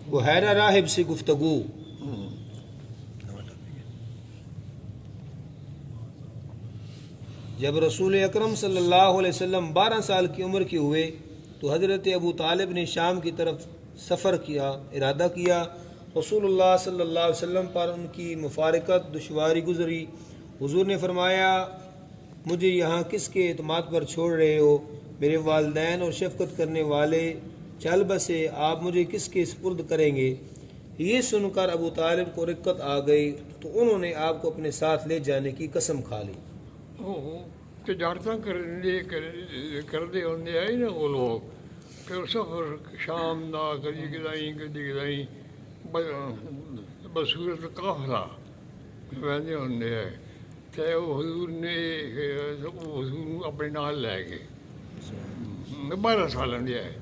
بحیرہ راہب سے گفتگو۔ جب رسول اکرم صلی اللہ علیہ وسلم 12 سال کی عمر کے ہوئے تو حضرت ابو طالب نے شام کی طرف سفر کیا، ارادہ کیا۔ رسول اللہ صلی اللہ علیہ وسلم پر ان کی مفارقت دشواری گزری۔ حضور نے فرمایا، مجھے یہاں کس کے اعتماد پر چھوڑ رہے ہو؟ میرے والدین اور شفقت کرنے والے چل بسے، آپ مجھے کس کے سپرد کریں گے؟ یہ سن کر ابو طالب کو رقت آ گئی تو انہوں نے آپ کو اپنے ساتھ لے جانے کی قسم کھا لی۔ تجارتاں کرتے ہوندے آئے نا وہ لوگ، پھر سفر شام دا کدی کدائیں بصورت قافلہ وہدے ہوندے آئے تے وہ حضور نے حضور اپنے نال لے گئے 12 سال دے آئے۔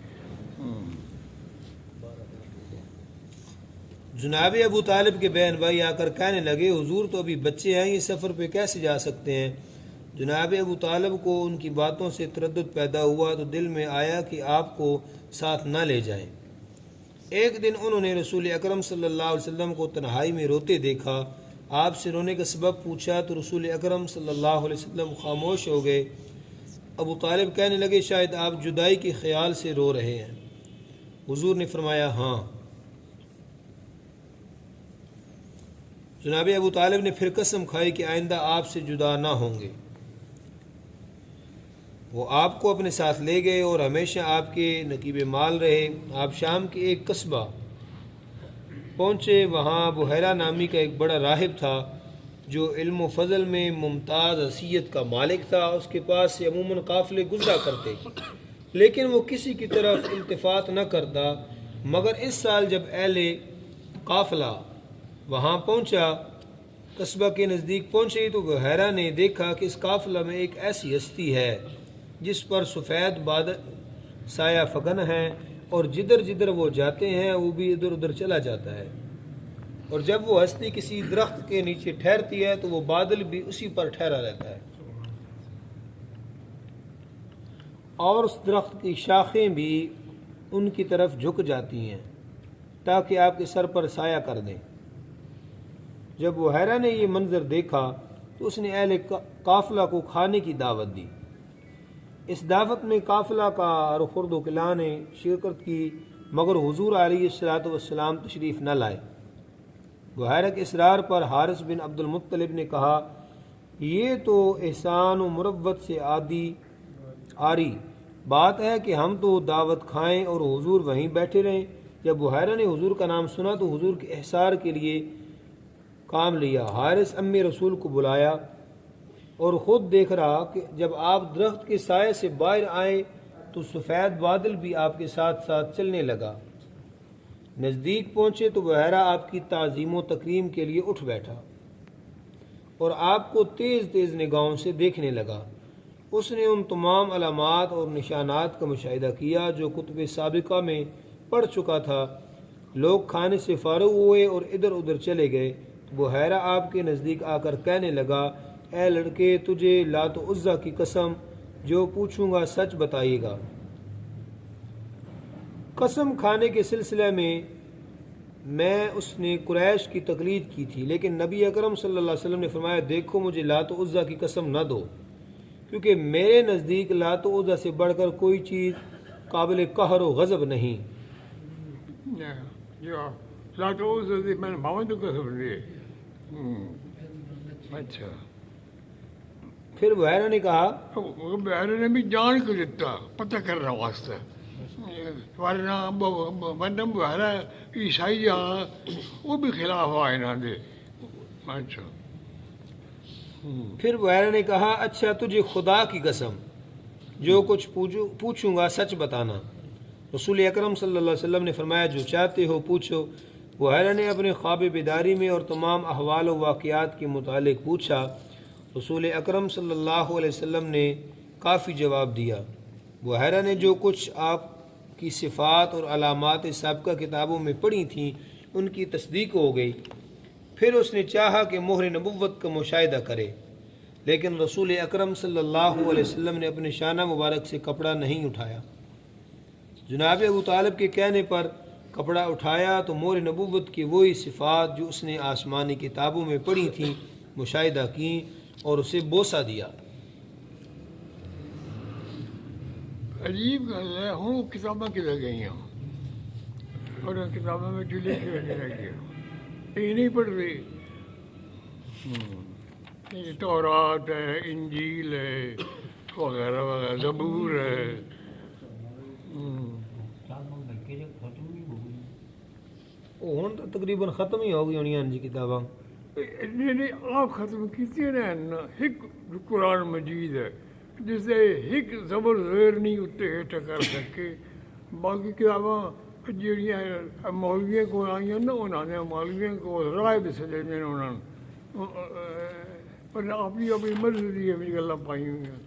جناب ابو طالب کے بہن بھائی آ کر کہنے لگے، حضور تو ابھی بچے ہیں، یہ سفر پہ کیسے جا سکتے ہیں؟ جناب ابو طالب کو ان کی باتوں سے تردد پیدا ہوا تو دل میں آیا کہ آپ کو ساتھ نہ لے جائیں۔ ایک دن انہوں نے رسول اکرم صلی اللہ علیہ وسلم کو تنہائی میں روتے دیکھا۔ آپ سے رونے کا سبب پوچھا تو رسول اکرم صلی اللہ علیہ وسلم خاموش ہو گئے۔ ابو طالب کہنے لگے، شاید آپ جدائی کے خیال سے رو رہے ہیں۔ حضور نے فرمایا، ہاں۔ جناب ابو طالب نے پھر قسم کھائی کہ آئندہ آپ سے جدا نہ ہوں گے۔ وہ آپ کو اپنے ساتھ لے گئے اور ہمیشہ آپ کے نقیب مال رہے۔ آپ شام کے ایک قصبہ پہنچے، وہاں بحیرہ نامی کا ایک بڑا راہب تھا جو علم و فضل میں ممتاز حیثیت کا مالک تھا۔ اس کے پاس سے عموماً قافلے گزرا کرتے لیکن وہ کسی کی طرف التفات نہ کرتا، مگر اس سال جب اہل قافلہ وہاں پہنچا، قصبہ کے نزدیک پہنچے تو بحیرہ نے دیکھا کہ اس قافلہ میں ایک ایسی ہستی ہے جس پر سفید بادل سایہ فگن ہے، اور جدھر جدھر وہ جاتے ہیں وہ بھی ادھر ادھر چلا جاتا ہے، اور جب وہ ہستی کسی درخت کے نیچے ٹھہرتی ہے تو وہ بادل بھی اسی پر ٹھہرا رہتا ہے، اور اس درخت کی شاخیں بھی ان کی طرف جھک جاتی ہیں تاکہ آپ کے سر پر سایہ کر دیں۔ جب بحیرہ نے یہ منظر دیکھا تو اس نے اہل قافلہ کو کھانے کی دعوت دی۔ اس دعوت میں قافلہ کا خرد و کلاں نے شرکت کی، مگر حضور علیہ الصلوۃ والسلام تشریف نہ لائے۔ بحیرہ کے اصرار پر حارث بن عبد المطلب نے کہا، یہ تو احسان و مروت سے آری بات ہے کہ ہم تو دعوت کھائیں اور حضور وہیں بیٹھے رہیں۔ جب بحیرہ نے حضور کا نام سنا تو حضور کے احسار کے لیے کام لیا۔ حارث امی رسول کو بلایا اور خود دیکھ رہا کہ جب آپ درخت کے سائے سے باہر آئے تو سفید بادل بھی آپ کے ساتھ ساتھ چلنے لگا۔ نزدیک پہنچے تو بحیرہ آپ کی تعظیم و تکریم کے لیے اٹھ بیٹھا اور آپ کو تیز تیز نگاہوں سے دیکھنے لگا۔ اس نے ان تمام علامات اور نشانات کا مشاہدہ کیا جو کتب سابقہ میں پڑھ چکا تھا۔ لوگ کھانے سے فارغ ہوئے اور ادھر ادھر چلے گئے۔ بحیرہ آپ کے نزدیک آ کر کہنے لگا، اے لڑکے، تجھے لات و عزیٰ کی قسم، جو پوچھوں گا سچ بتائیے گا۔ قسم کھانے کے سلسلے میں اس نے قریش کی تقلید کی تھی، لیکن نبی اکرم صلی اللہ علیہ وسلم نے فرمایا، دیکھو مجھے لات و عزیٰ کی قسم نہ دو، کیونکہ میرے نزدیک لات و عزیٰ سے بڑھ کر کوئی چیز قابل قہر و غضب نہیں۔ میں نے ماما تو قسم لی۔ اچھا، پھر بحیرہ نے کہا، بحیرہ نے بھی جان کو دیتا پتہ کرنا واسطہ، ورنہ بحیرہ عیسائی جہاں وہ بھی خلاف آئے نہ دے۔ اچھا، پھر بحیرہ نے کہا، اچھا تجھے خدا کی قسم، جو کچھ پوچھوں گا سچ بتانا۔ رسول اکرم صلی اللہ علیہ وسلم نے فرمایا، جو چاہتے ہو پوچھو۔ بحیرہ نے اپنے خواب بیداری میں اور تمام احوال و واقعات کے متعلق پوچھا۔ رسول اکرم صلی اللہ علیہ وسلم نے کافی جواب دیا۔ بحیرہ نے جو کچھ آپ کی صفات اور علامات سابقہ کتابوں میں پڑھی تھیں ان کی تصدیق ہو گئی۔ پھر اس نے چاہا کہ مہر نبوت کا مشاہدہ کرے، لیکن رسول اکرم صلی اللہ علیہ وسلم نے اپنے شانہ مبارک سے کپڑا نہیں اٹھایا۔ جناب ابو طالب کے کہنے پر کپڑا اٹھایا تو مور نبوت کی وہی صفات جو اس نے آسمانی کتابوں میں پڑھی تھیں مشاہدہ کیں اور اسے بوسہ دیا۔ عجیب گل ہے، ہوں کتاباں کدھر گئی ہیں اور ان کتابوں میں جو لکھ کے رہ گیا یہ نہیں پڑھ رہے۔ یہ تورات ہے، انجیل ہے، وغیرہ وغیرہ، زبور ہے۔ ہوں تو تقریباً ختم ہی ہو گئی ہونی جی کتاباں۔ نہیں آپ ختم کیتے نا، ایک قرآن مجید ہے جسے ایک زبر زیر نہیں اتنے ہیٹھ کر سکے، باقی کتاباں جہاں مولویوں کو آئی نا انہوں نے مولویوں کو رائے بھی سجے نے انہوں نے، پر اپنی اپنی مرضی کی گلاں پائی ہوئی ہیں۔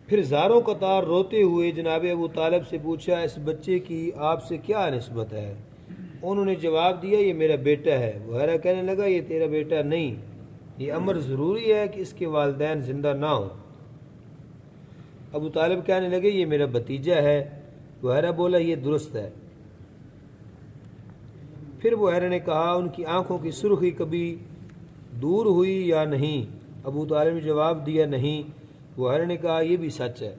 پھر زاروں قطار روتے ہوئے جناب ابو طالب سے پوچھا اس بچے کی آپ سے کیا نسبت ہے؟ انہوں نے جواب دیا یہ میرا بیٹا ہے۔ وغیرہ کہنے لگا یہ تیرا بیٹا نہیں، یہ امر ضروری ہے کہ اس کے والدین زندہ نہ ہوں۔ ابو طالب کہنے لگے یہ میرا بھتیجا ہے۔ وغیرہ بولا یہ درست ہے۔ پھر وغیرہ نے کہا ان کی آنکھوں کی سرخی کبھی دور ہوئی یا نہیں؟ ابو طالب نے جواب دیا نہیں۔ وغیرہ نے کہا یہ بھی سچ ہے۔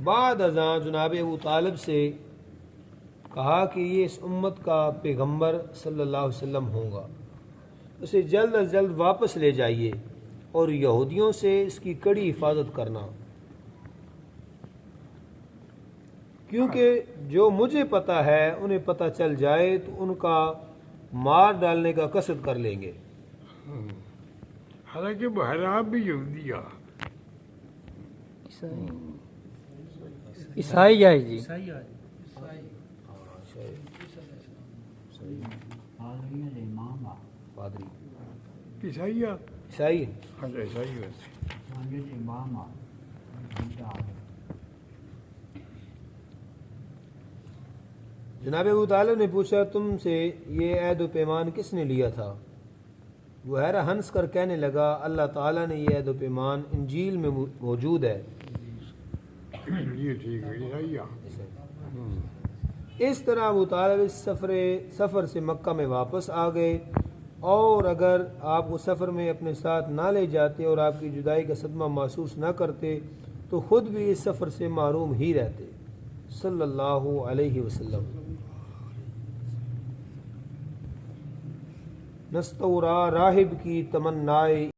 بعد ازاں جناب ابو طالب سے کہا کہ یہ اس امت کا پیغمبر صلی اللہ علیہ وسلم ہوگا، اسے جلد از جلد واپس لے جائیے اور یہودیوں سے اس کی کڑی حفاظت کرنا، کیونکہ جو مجھے پتہ ہے انہیں پتہ چل جائے تو ان کا مار ڈالنے کا قصد کر لیں گے۔ حالانکہ بہرحال بھی یہودی آ عیسائی ہے جی، پادری عیسائی آ عیسائی عیسائی ویسے جناب ابو طالب نے پوچھا تم سے یہ عہد و پیمان کس نے لیا تھا؟ وہیرہ ہنس کر کہنے لگا اللہ تعالیٰ نے یہ عہد و پیمان انجیل میں موجود ہے۔ یہ ٹھیک ہے، عیسائی آ اس طرح ابو طالب اس سفر سے مکہ میں واپس آ گئے، اور اگر آپ کو سفر میں اپنے ساتھ نہ لے جاتے اور آپ کی جدائی کا صدمہ محسوس نہ کرتے تو خود بھی اس سفر سے محروم ہی رہتے صلی اللہ علیہ وسلم۔ نستورا راہب کی تمنائے